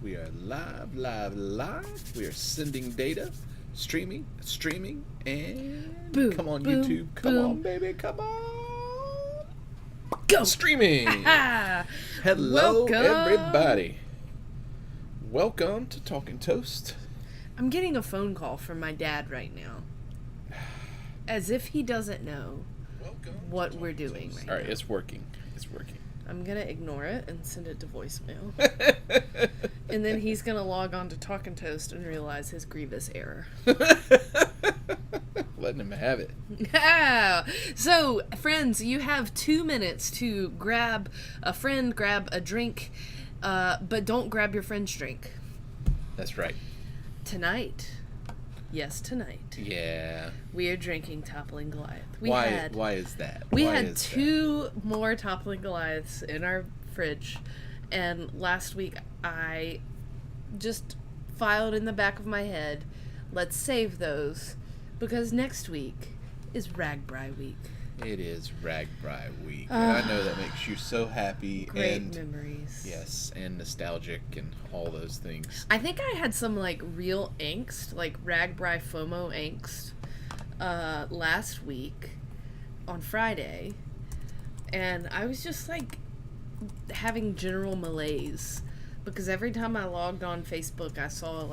We are live, live, live. We are sending data, streaming, and boom, come on boom, YouTube. Come boom. on, baby, come on. Go! Streaming. Hello, everybody. Welcome to Talking Toast. I'm getting a phone call from my dad right now. As if he doesn't know what we're doing right now. All right, it's working. It's working. I'm going to ignore it and send it to voicemail. And then he's going to log on to Talkin' Toast and realize his grievous error. Letting him have it. So, friends, you have 2 minutes to grab a friend, grab a drink, but don't grab your friend's drink. That's right. Tonight. Yes, tonight. Yeah. We are drinking Toppling Goliath. Why is that? We had two more Toppling Goliaths in our fridge, and last week I just filed in the back of my head, let's save those, because next week is Ragbri week. It is Ragbri week. And I know that makes you so happy. Great memories. Yes, and nostalgic and all those things. I think I had some, real angst, Ragbri FOMO angst, last week on Friday. And I was just, having general malaise. Because every time I logged on Facebook, I saw,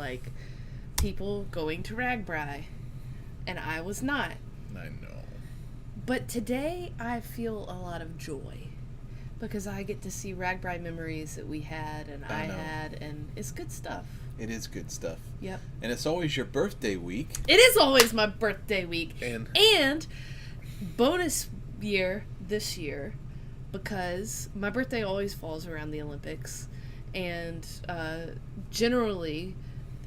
people going to Ragbri. And I was not. I know. But today, I feel a lot of joy. Because I get to see Ragbri memories that we had and I had, and it's good stuff. It is good stuff. Yep. And it's always your birthday week. It is always my birthday week. And bonus year this year, because my birthday always falls around the Olympics. And generally,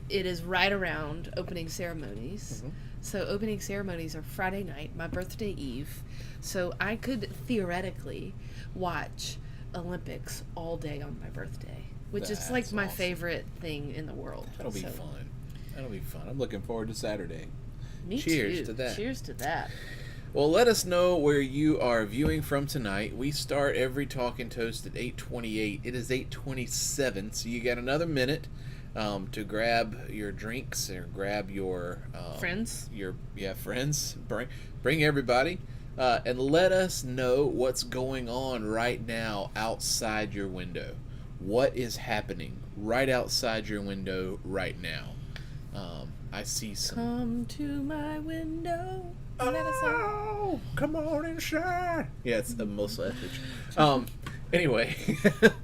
it is right around opening ceremonies. Mm-hmm. So opening ceremonies are Friday night, my birthday eve. So I could theoretically watch Olympics all day on my birthday, which is my awesome. Favorite thing in the world. That'll be fun. That'll be fun. I'm looking forward to Saturday. Me Cheers too. to that. Cheers to that. Well, let us know where you are viewing from tonight. We start every Talking Toast at 8:28. It is 8:27, so you got another minute to grab your drinks or grab your friends. Friends. Bring everybody, and let us know what's going on right now outside your window. What is happening right outside your window right now? I see some. Come to my window. Oh, come on and shine. Yeah, it's a Melissa Etheridge. Anyway,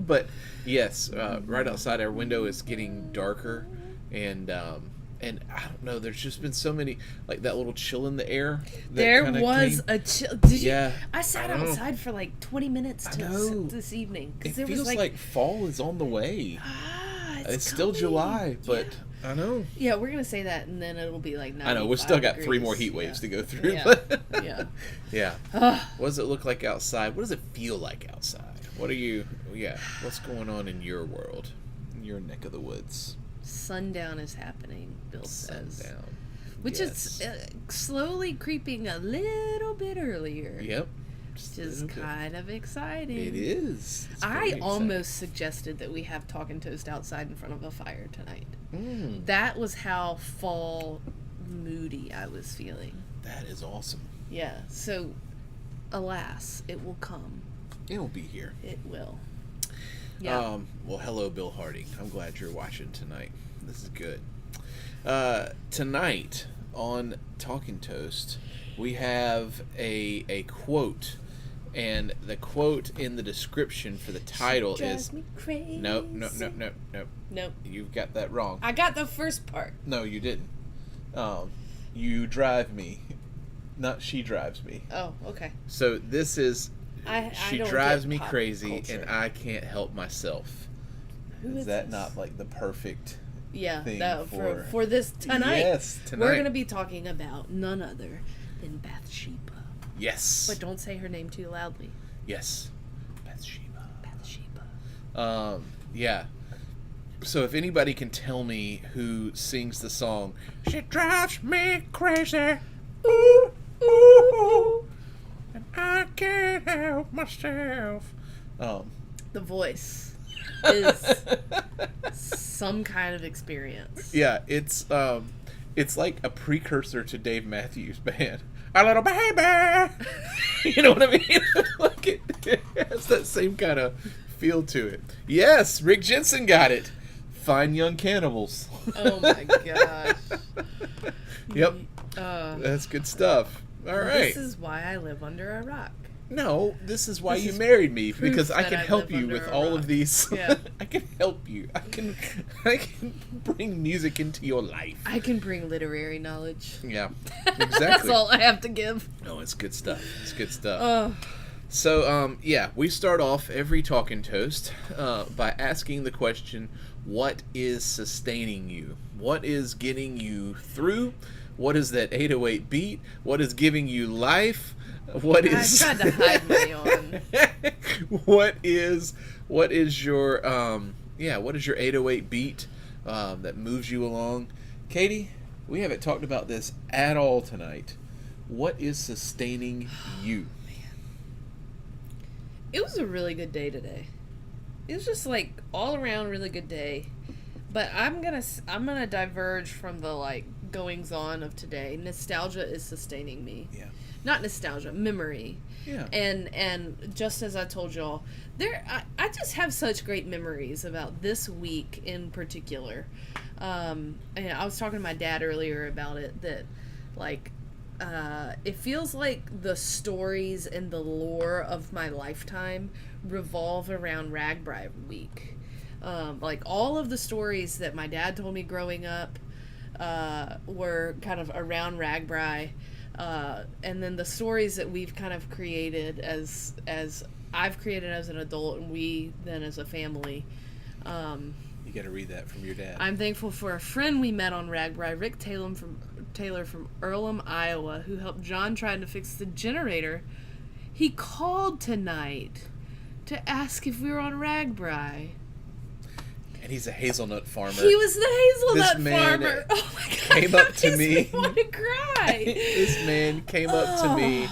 but yes, right outside our window is getting darker, and I don't know. There's just been so many, that little chill in the air. There was a chill. Yeah, I sat outside for 20 minutes this evening. It feels like fall is on the way. It's still July, but. Yeah. I know. Yeah, we're going to say that, and then it'll be 95 I know, we've still got degrees. 3 more heat waves to go through. Yeah. But Yeah. What does it look like outside? What does it feel like outside? What's going on in your world? In your neck of the woods? Sundown is happening, Bill says. Sundown. Which is slowly creeping a little bit earlier. Yep. Which is kind of exciting. It is. I almost suggested that we have Talkin' Toast outside in front of a fire tonight. Mm. That was how fall moody I was feeling. That is awesome. Yeah. So, alas, it will come. It'll be here. It will. Yeah. Well, hello, Bill Harding. I'm glad you're watching tonight. This is good. Tonight on Talking Toast, we have a quote, and the quote in the description for the title is me crazy. Nope. You've got that wrong. I got the first part. No, you didn't. You drive me, not she drives me. Oh, okay. So this is she drives me crazy, culture. and I can't help myself. Is that this? not the perfect? Yeah, thing for this tonight. Yes, tonight. We're going to be talking about none other than Bathsheba. Yes. But don't say her name too loudly. Yes. Bathsheba. Bathsheba. Yeah. So if anybody can tell me who sings the song, she drives me crazy, ooh, ooh, and I can't help myself. The voice. is some kind of experience. Yeah, it's like a precursor to Dave Matthews Band. A little baby. You know what I mean? Like it has that same kind of feel to it. Yes, Rick Jensen got it. Fine Young Cannibals. Oh my gosh. Yep. That's good stuff. All right. This is why I live under a rock. No, this is why This you is married me, proof because I that can I help live you under with a all rock. of these. Yeah. I can help you. I can bring music into your life. I can bring literary knowledge. Yeah, exactly. That's all I have to give. No, it's good stuff. It's good stuff. Oh, So, yeah, we start off every Talking Toast by asking the question, what is sustaining you? What is getting you through? What is that 808 beat? What is giving you life? What is... I tried to hide my yawn. what is your, what is your 808 beat that moves you along? Katie, we haven't talked about this at all tonight. What is sustaining you? It was a really good day today. It was just like all around really good day. But I'm gonna diverge from the like goings on of today. Nostalgia is sustaining me. Yeah. Not nostalgia, memory. Yeah. And just as I told y'all, I just have such great memories about this week in particular. And I was talking to my dad earlier about it, that like it feels like the stories and the lore of my lifetime revolve around Ragbri Week. Like all of the stories that my dad told me growing up were kind of around Ragbri. And then the stories that we've kind of created as I've created as an adult, and we then as a family. You got to read that from your dad. I'm thankful for a friend we met on Ragbri, Rick Taylor from Earlham, Iowa, who helped John trying to fix the generator. He called tonight to ask if we were on Ragbri. And he's a hazelnut farmer. He was the hazelnut This man farmer. Oh my god! came up to that me. makes want to cry. This man came up to me,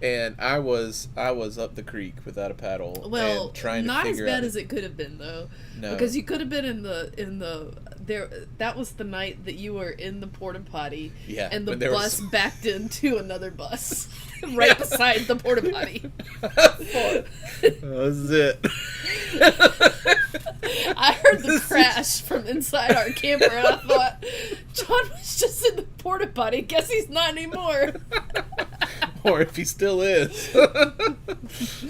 and I was up the creek without a paddle. Well, and trying to not as figure bad out as it could have been though. No. Because you could have been in the there. That was the night that you were in the porta potty. Yeah, And the when there bus was- backed into another bus right beside the porta potty. That was it. I heard the crash from inside our camper, and I thought, John was just in the porta potty. Guess he's not anymore. Or if he still is.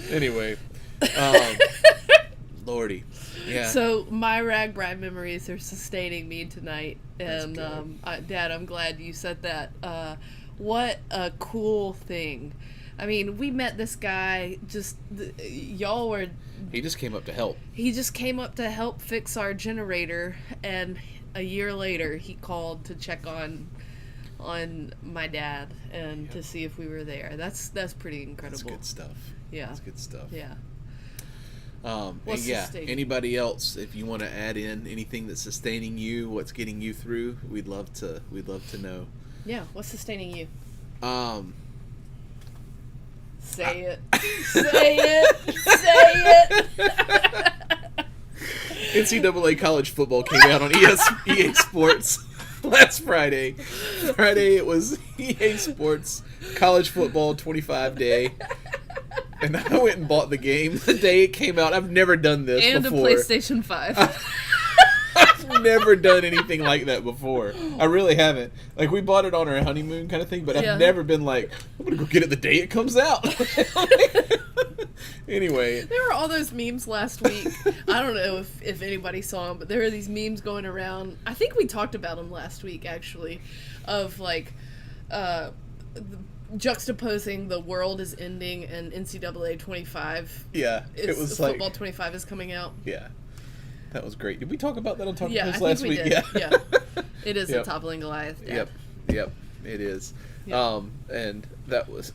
Anyway, Lordy, yeah. So my Ragbri memories are sustaining me tonight, and That's Dad, I'm glad you said that. What a cool thing! I mean, we met this guy. Y'all were. He just came up to help. He just came up to help fix our generator, and a year later, he called to check on my dad and to see if we were there. That's pretty incredible. That's good stuff. Yeah. That's good stuff. Yeah. And What's yeah, sustaining? anybody else, if you want to add in anything that's sustaining you, what's getting you through, we'd love to know. Yeah. What's sustaining you? Say it. Say it. Say it. NCAA college football came out on EA Sports last Friday. Friday it was EA Sports College Football 25 day. And I went and bought the game the day it came out. I've never done this And before. a PlayStation 5. I've never done anything like that before. I really haven't. Like, we bought it on our honeymoon kind of thing, but Yeah. I've never been like, I'm going to go get it the day it comes out. Anyway. There were all those memes last week. I don't know if anybody saw them, but there were these memes going around. I think we talked about them last week, actually, of like juxtaposing the world is ending and NCAA 25. Yeah. It was like. Football 25 is coming out. Yeah. That was great. Did we talk about that on Talking Yeah, Post I last think we week? did. Yeah. Yeah. It is Yep. a toppling Goliath. Dad. Yep. It is. Yep. And that was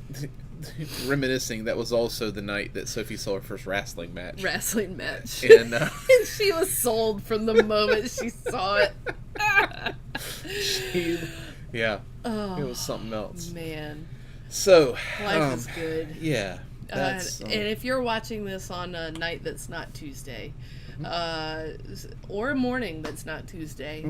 reminiscing. That was also the night that Sophie saw her first wrestling match. Wrestling match. And And she was sold from the moment she saw it. yeah, Oh, it was something else. man. So Life is good. Yeah, that's And if you're watching this on a night that's not Tuesday, or a morning that's not Tuesday,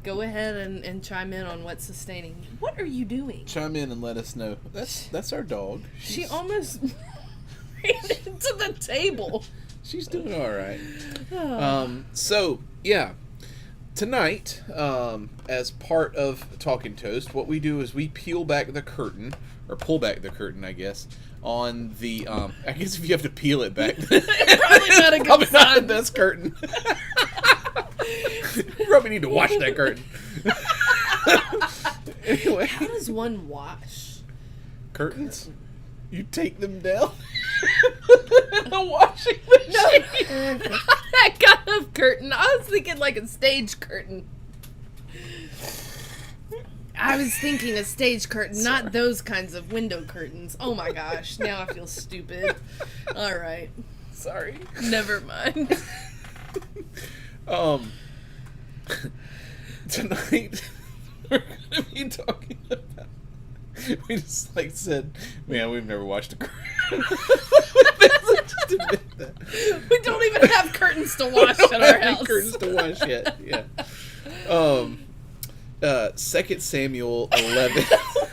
go ahead and chime in on what's sustaining. What are you doing? Chime in and let us know. That's our dog. She almost ran into the table. She's doing all right. So, yeah. Tonight, as part of Talking Toast, what we do is we peel back the curtain, or pull back the curtain, I guess, on the, I guess if you have to peel it back. It's probably not a good probably sign. not the best curtain. You probably need to wash that curtain. Anyway. How does one wash? Curtains? You take them down? A washing machine. That kind of curtain. I was thinking like a stage curtain. I was thinking a stage curtain, not those kinds of window curtains. Oh my gosh, now I feel stupid. All right. Sorry. Never mind. Tonight we're gonna be talking about. We just said, man, we've never watched a curtain. Just admit that. We don't even have curtains to wash at our house. Curtains to wash yet. Yeah. 2 Samuel 11.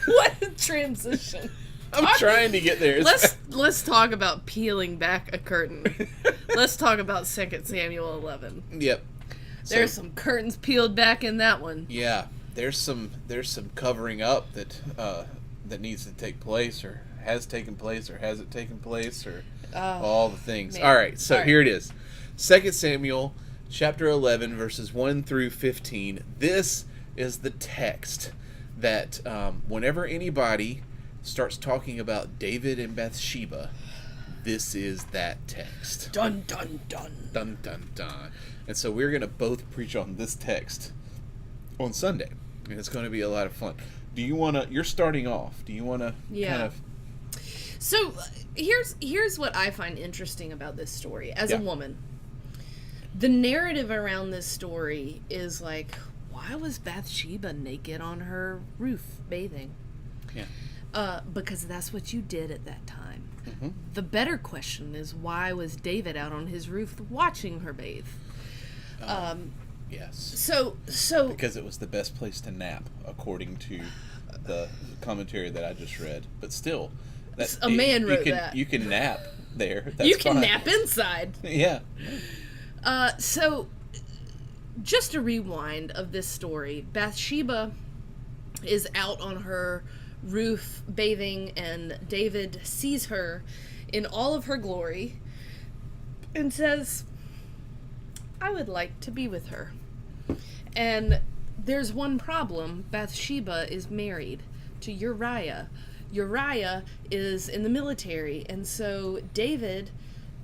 What a transition. I'm trying to get there. Let's talk about peeling back a curtain. Let's talk about 2 Samuel 11. Yep. There's some curtains peeled back in that one. Yeah. There's some covering up that needs to take place, or has taken place, or hasn't taken place, or all the things. Man. All right, so All right. Here it is. 2 Samuel chapter 11 verses 1 through 15. This is the text that whenever anybody starts talking about David and Bathsheba, this is that text. Dun dun dun. Dun dun dun. And so we're going to both preach on this text on Sunday. And it's going to be a lot of fun. Do you want to, you're starting off. Do you want to kind of... So here's what I find interesting about this story as a woman. The narrative around this story is like, why was Bathsheba naked on her roof bathing? Yeah. Because that's what you did at that time. Mm-hmm. The better question is, why was David out on his roof watching her bathe? Yes. So because it was the best place to nap, according to the commentary that I just read. But still, a man wrote that. You can nap there. That's you can fine. nap inside. Yeah. So, just a rewind of this story. Bathsheba is out on her roof bathing, and David sees her in all of her glory and says, I would like to be with her. And there's one problem. Bathsheba is married to Uriah. Uriah is in the military, and so David,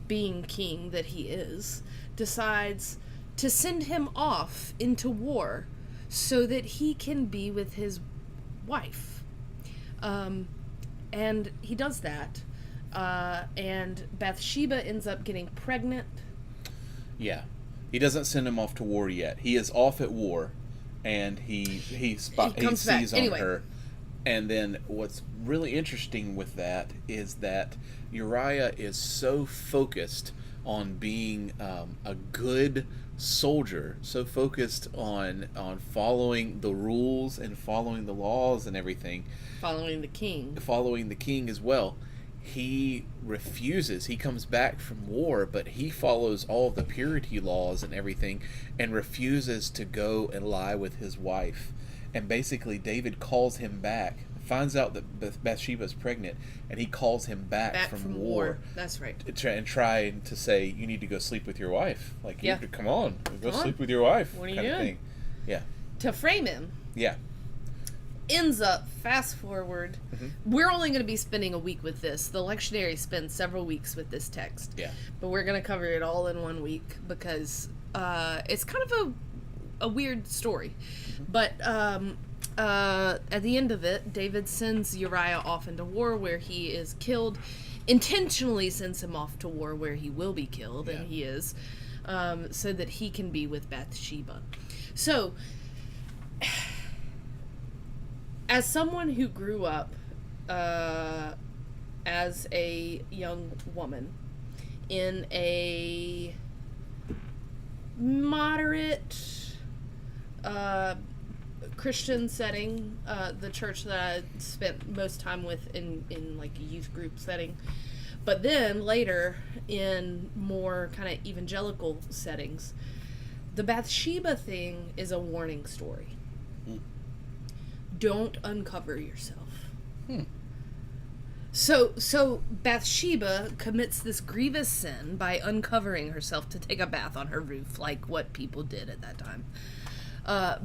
being king that he is, decides to send him off into war so that he can be with his wife. And he does that. And Bathsheba ends up getting pregnant. Yeah. He doesn't send him off to war yet. He is off at war, and he sees on her. And then what's really interesting with that is that Uriah is so focused on being a good soldier, so focused on following the rules and following the laws and everything. Following the king as well. He refuses. He comes back from war, but he follows all of the purity laws and everything and refuses to go and lie with his wife. And basically David calls him back, finds out that Bathsheba's pregnant, and he calls him back from war. That's right. And trying to say, you need to go sleep with your wife. Like, yeah. Come on, sleep with your wife. What are you doing? Thing. Yeah. To frame him. Yeah. Ends up, fast forward, we're only going to be spending a week with this. The lectionary spends several weeks with this text. Yeah. But we're going to cover it all in 1 week because it's kind of a weird story. But at the end of it, David sends Uriah off into war where he is killed, intentionally sends him off to war where he will be killed, and he is, so that he can be with Bathsheba. So, as someone who grew up as a young woman in a moderate Christian setting, the church that I spent most time with in like a youth group setting. But then later in more kind of evangelical settings, the Bathsheba thing is a warning story. Don't uncover yourself. So Bathsheba commits this grievous sin by uncovering herself to take a bath on her roof, like what people did at that time.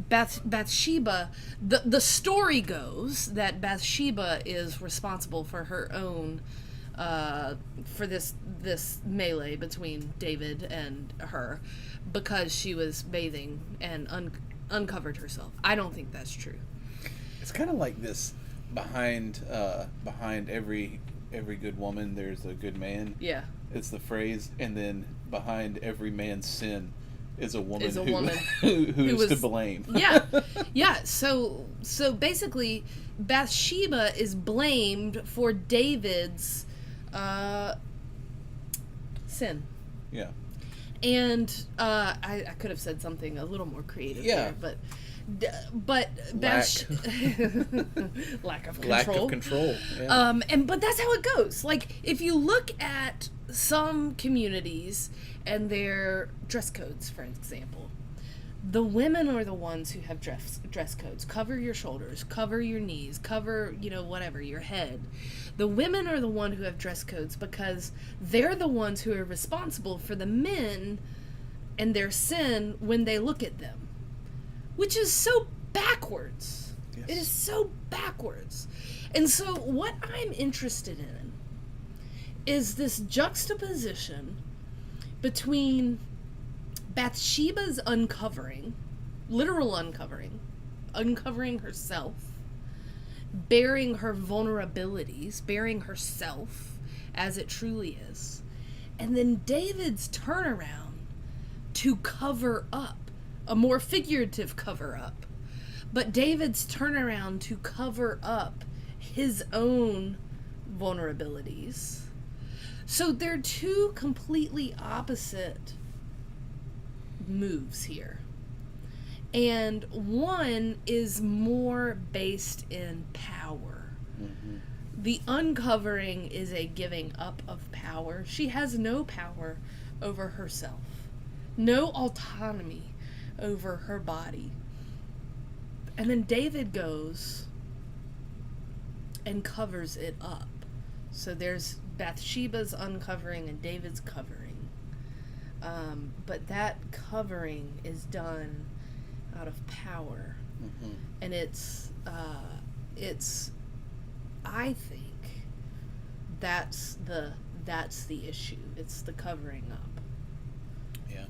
Bathsheba, the story goes that Bathsheba is responsible for her own, for this melee between David and her, because she was bathing and uncovered herself. I don't think that's true. It's kind of like this behind every good woman there's a good man. Yeah. It's the phrase, and then behind every man's sin is a woman who is to blame. Yeah. So basically, Bathsheba is blamed for David's sin. Yeah. And I could have said something a little more creative there, but lack of control. Lack of control. Yeah. But that's how it goes. Like, if you look at some communities and their dress codes, for example, the women are the ones who have dress codes. Cover your shoulders, cover your knees, cover, whatever, your head. The women are the one who have dress codes because they're the ones who are responsible for the men and their sin when they look at them. Which is so backwards. Yes. It is so backwards. And so what I'm interested in is this juxtaposition between Bathsheba's uncovering, literal uncovering herself, bearing her vulnerabilities, bearing herself as it truly is, and then David's turnaround to cover up, a more figurative cover-up, but David's turnaround to cover up his own vulnerabilities. So they're two completely opposite moves here. And one is more based in power. Mm-hmm. The uncovering is a giving up of power. She has no power over herself, no autonomy over her body. And then David goes and covers it up. So there's Bathsheba's uncovering and David's covering. But that covering is done out of power. Mm-hmm. And it's I think that's the issue. It's the covering up. Yeah.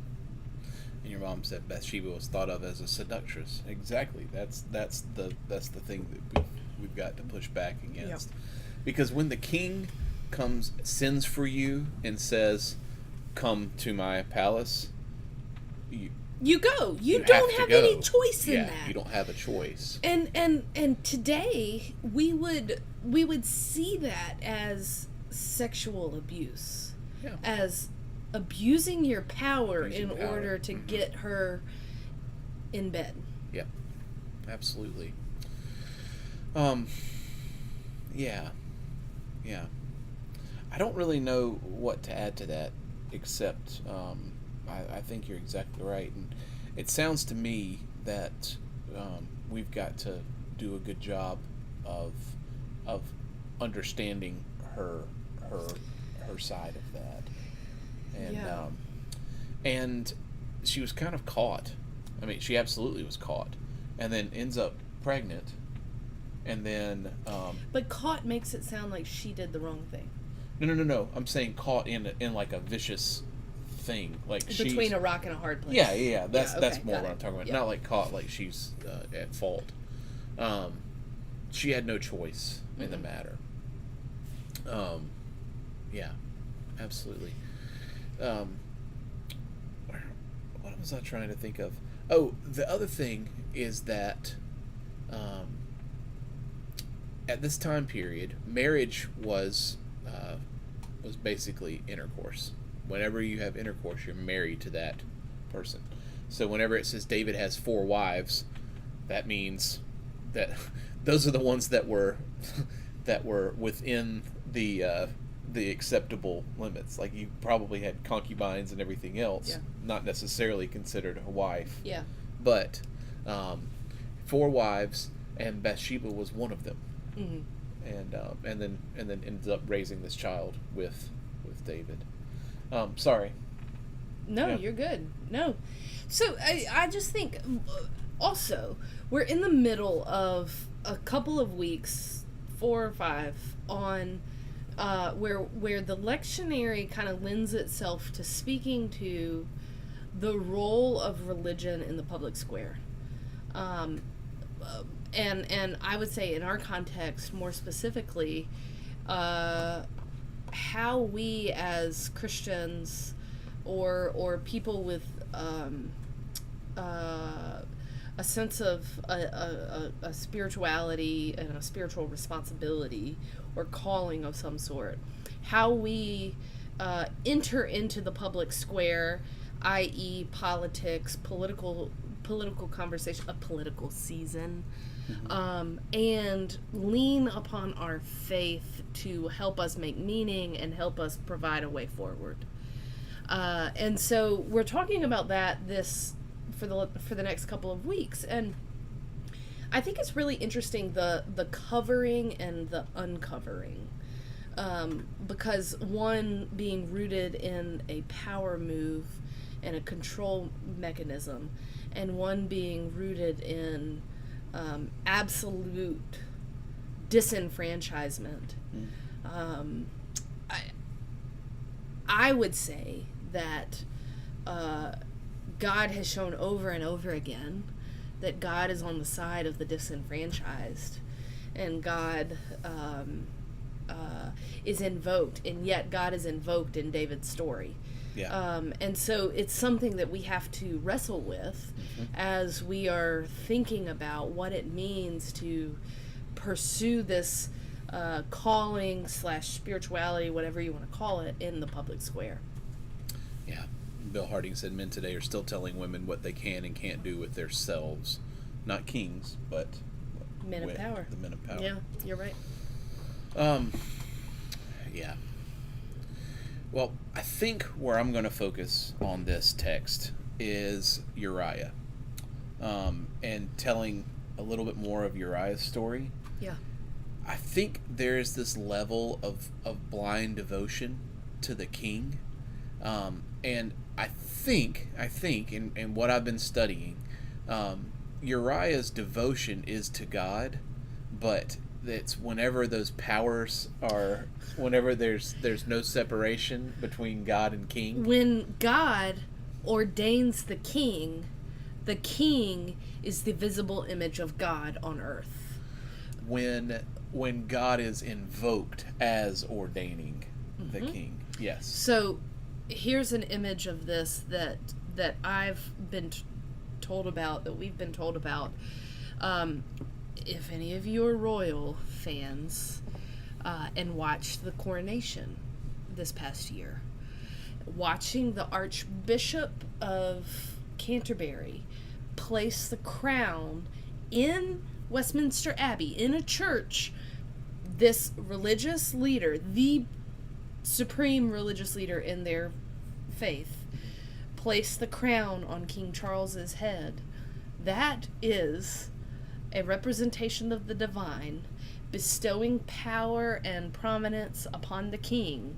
And your mom said Bathsheba was thought of as a seductress. Exactly. That's the thing that we've got to push back against. Yep. Because when the king sends for you and says, "Come to my palace," you go. You don't have any choice in that. You don't have a choice. And today we would see that as sexual abuse. Yeah. As abusing your power in order to get her in bed. Yeah. Absolutely. Yeah. I don't really know what to add to that, except I think you're exactly right, and it sounds to me that we've got to do a good job of understanding her side of that, and she was kind of caught. I mean, she absolutely was caught, and then ends up pregnant, and then. But caught makes it sound like she did the wrong thing. No. I'm saying caught in like a vicious thing, like between a rock and a hard place. Yeah. That's more what I'm talking about. Yeah. Not like caught like she's at fault. She had no choice in the matter. Yeah, absolutely. What was I trying to think of? Oh, the other thing is that at this time period, marriage was basically intercourse. Whenever you have intercourse, you're married to that person. So whenever it says David has 4 wives, that means that those are the ones that were within the acceptable limits. Like, you probably had concubines and everything else, Yeah. not necessarily considered a wife. Yeah. But 4 wives, and Bathsheba was one of them. Mm-hmm. And then ends up raising this child with David. Sorry. No, Yeah. you're good. No. So I just think also we're in the middle of a couple of weeks, 4 or 5, on where the lectionary kind of lends itself to speaking to the role of religion in the public square. And I would say in our context, more specifically, how we as Christians or people with a sense of a spirituality and a spiritual responsibility or calling of some sort, how we enter into the public square, i.e. politics, political conversation, a political season, and lean upon our faith to help us make meaning and help us provide a way forward. And so we're talking about that for the next couple of weeks, and I think it's really interesting the covering and the uncovering, because one being rooted in a power move and a control mechanism, and one being rooted in absolute disenfranchisement. I would say that God has shown over and over again that God is on the side of the disenfranchised, and God is invoked, and yet God is invoked in David's story. Yeah. And so it's something that we have to wrestle with as we are thinking about what it means to pursue this calling / spirituality, whatever you want to call it, in the public square. Yeah. Bill Harding said men today are still telling women what they can and can't do with themselves. Not kings, but Men of power. The men of power. Yeah, you're right. Yeah. Well, I think where I'm going to focus on this text is Uriah, and telling a little bit more of Uriah's story. Yeah. I think there is this level of blind devotion to the king, and I think, in what I've been studying, Uriah's devotion is to God, but it's whenever those powers are, whenever there's no separation between God and king. When God ordains the king is the visible image of God on earth. When God is invoked as ordaining the king. Yes. So here's an image of this that I've been told about, that we've been told about. If any of you are royal fans and watched the coronation this past year, watching the Archbishop of Canterbury place the crown in Westminster Abbey, in a church, this religious leader, the supreme religious leader in their faith, place the crown on King Charles's head, that is a representation of the divine bestowing power and prominence upon the king.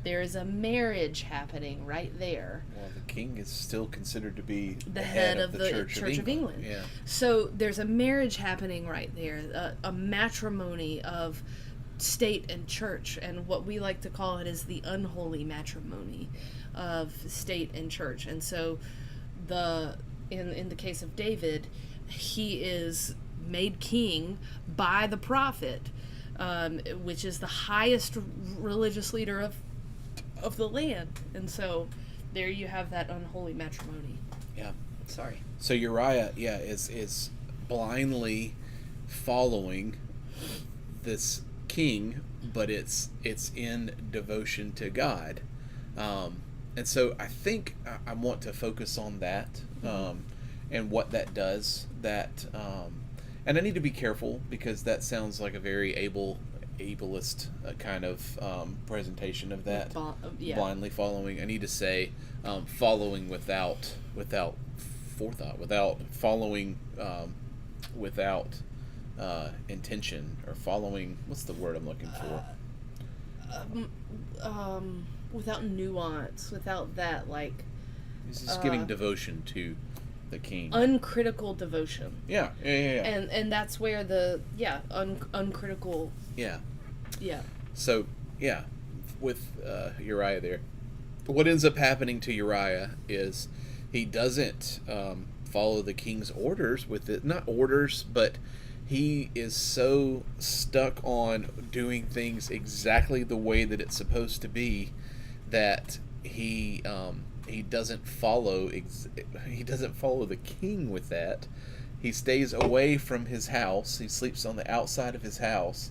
There is a marriage happening right there. Well, the king is still considered to be The head of the Church of England. Yeah. So there's a marriage happening right there, a matrimony of state and church, and what we like to call it is the unholy matrimony of state and church. And so in the case of David, he is made king by the prophet, which is the highest religious leader of the land. And so there you have that unholy matrimony. Yeah. Sorry. So Uriah, is blindly following this king, but it's in devotion to God. and so I think I want to focus on that, and what that does. And I need to be careful because that sounds like a very ableist kind of presentation of that. Yeah. Blindly following. I need to say following without forethought, without following without intention, or following. What's the word I'm looking for? Without nuance, without that, like, He's just giving devotion to the king. uncritical devotion. Yeah. And that's where the uncritical. Yeah. Yeah. So, yeah, with Uriah there, what ends up happening to Uriah is he doesn't follow the king's orders with it. Not orders, but he is so stuck on doing things exactly the way that it's supposed to be that he doesn't follow the king with that. He stays away from his house. He sleeps on the outside of his house.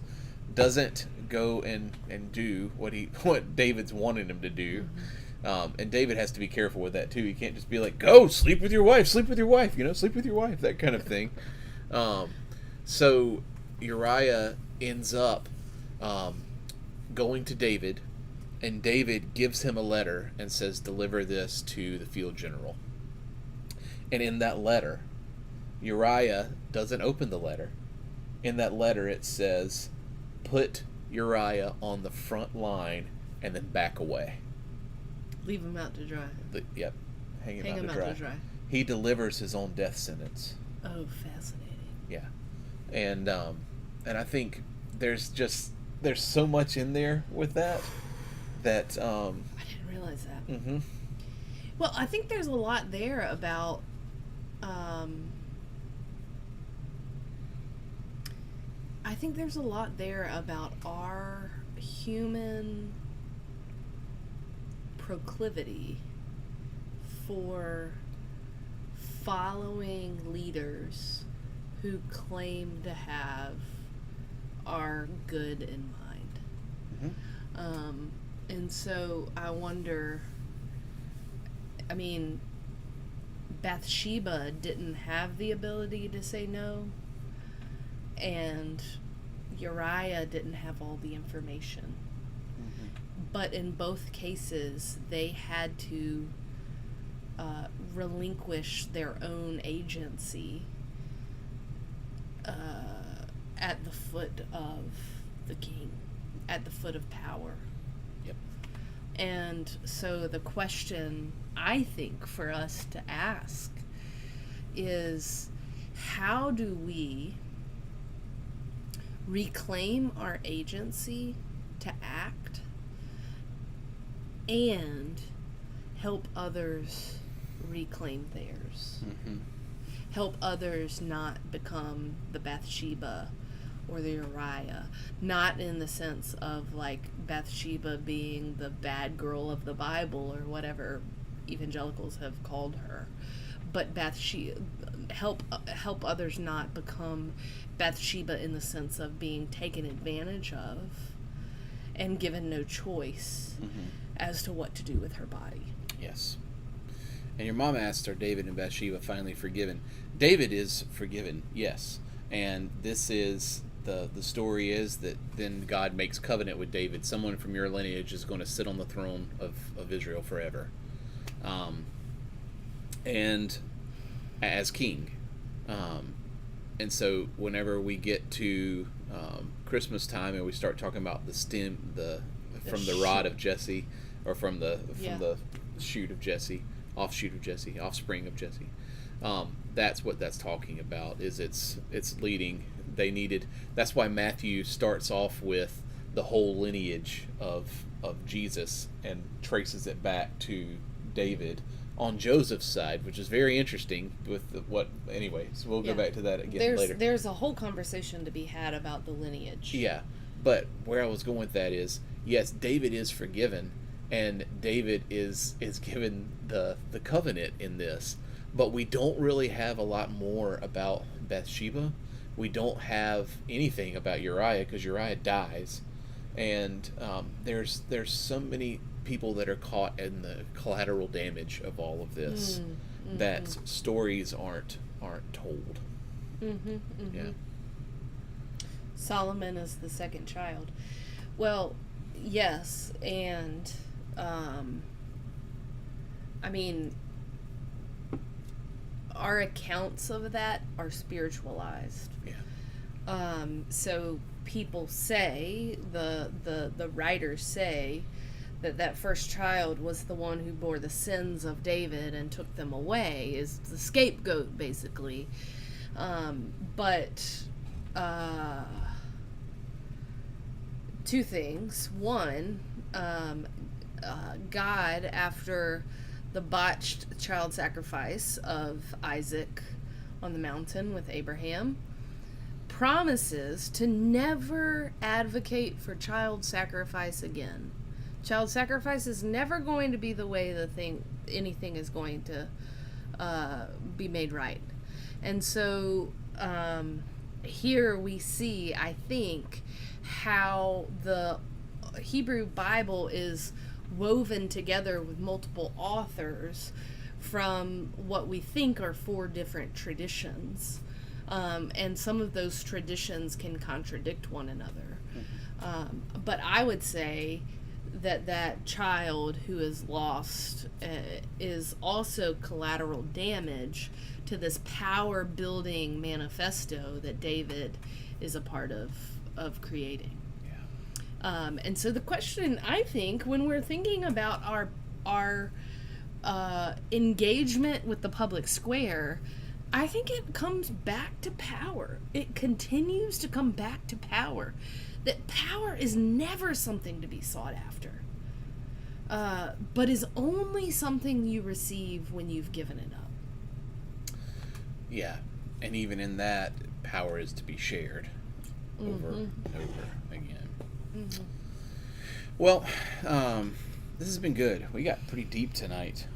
Doesn't go and do what David's wanted him to do. And David has to be careful with that too. He can't just be like, go sleep with your wife, sleep with your wife, sleep with your wife, that kind of thing. So Uriah ends up going to David, and David gives him a letter and says, deliver this to the field general. And in that letter, Uriah doesn't open the letter. In that letter it says, put Uriah on the front line and then back away. Leave him out to dry. Yep. Hang Hang him him out to dry. He delivers his own death sentence. Oh, fascinating. Yeah. And I think there's so much in there with that I didn't realize that. Mm-hmm. Well, I think there's a lot there about our human proclivity for following leaders who claim to have our good in mind. Mm-hmm. And so I wonder, I mean, Bathsheba didn't have the ability to say no, and Uriah didn't have all the information. Mm-hmm. But in both cases, they had to relinquish their own agency at the foot of the king, at the foot of power. Yep. And so the question I think for us to ask is, how do we reclaim our agency to act and help others reclaim theirs? Mm-hmm. Help others not become the Bathsheba or the Uriah. Not in the sense of like Bathsheba being the bad girl of the Bible or whatever evangelicals have called her, but Bathsheba, help others not become Bathsheba in the sense of being taken advantage of and given no choice as to what to do with her body. Yes. And your mom asked, are David and Bathsheba finally forgiven? David is forgiven, yes. And this is, the story is that then God makes covenant with David. Someone from your lineage is going to sit on the throne of Israel forever. And as king. And so whenever we get to Christmas time and we start talking about the stem, from the rod of Jesse, or from the shoot of Jesse, offshoot of Jesse, offspring of Jesse, that's what that's talking about. Is it's leading. That's why Matthew starts off with the whole lineage of Jesus and traces it back to David on Joseph's side, which is very interesting with anyways, we'll go back to that again later. There's a whole conversation to be had about the lineage. Yeah, but where I was going with that is, yes, David is forgiven, and David is given the covenant in this, but we don't really have a lot more about Bathsheba. We don't have anything about Uriah because Uriah dies, and there's so many people that are caught in the collateral damage of all of this, that stories aren't told. Yeah. Solomon is the second child. Well, yes, and I mean, our accounts of that are spiritualized. Yeah. So people say, the writers say, that first child was the one who bore the sins of David and took them away, is the scapegoat, basically. But two things. One, God, after the botched child sacrifice of Isaac on the mountain with Abraham, promises to never advocate for child sacrifice again. Child sacrifice is never going to be the way anything is going to be made right. And so here we see, I think, how the Hebrew Bible is woven together with multiple authors from what we think are 4 different traditions. And some of those traditions can contradict one another. But I would say that child who is lost is also collateral damage to this power building manifesto that David is a part of creating. Yeah. And so the question, I think, when we're thinking about our engagement with the public square, I think it comes back to power. It continues to come back to power. That power is never something to be sought after, but is only something you receive when you've given it up. Yeah, and even in that, power is to be shared over and over again. Well, this has been good. We got pretty deep tonight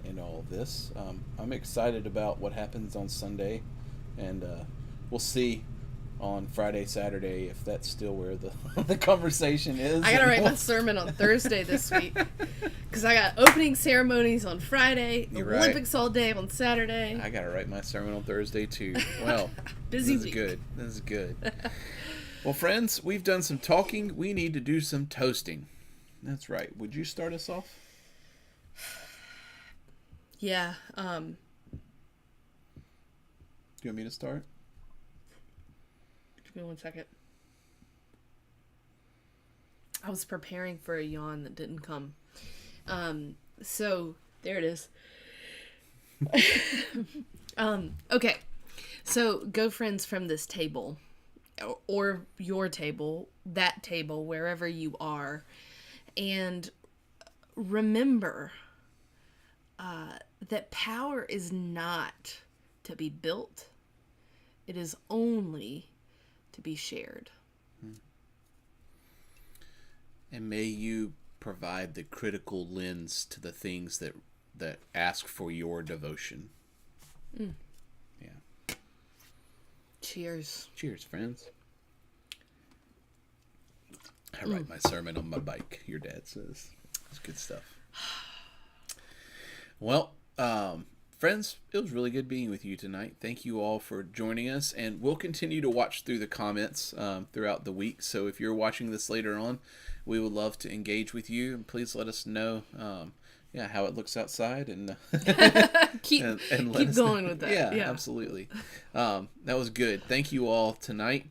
in all of this. I'm excited about what happens on Sunday, and we'll see on Friday, Saturday, if that's still where the conversation is. I gotta write my sermon on Thursday this week, because I got opening ceremonies on Friday, You're Olympics right. all day on Saturday. I gotta write my sermon on Thursday too. Well, Busy this week. is good. This is good. Well, friends, we've done some talking. We need to do some toasting. That's right. Would you start us off? Yeah. Do you want me to start? Give me 1 second. I was preparing for a yawn that didn't come. So there it is. Okay. So go, friends, from this table, or your table, that table, wherever you are, and remember that power is not to be built. It is only to be shared. And may you provide the critical lens to the things that ask for your devotion. Yeah. Cheers. Cheers, friends. I write my sermon on my bike, your dad says. It's good stuff. Well, friends, it was really good being with you tonight. Thank you all for joining us, and we'll continue to watch through the comments throughout the week. So if you're watching this later on, we would love to engage with you, and please let us know how it looks outside, and keep let keep us going know. with that. Yeah, Yeah. absolutely. That was good. Thank you all tonight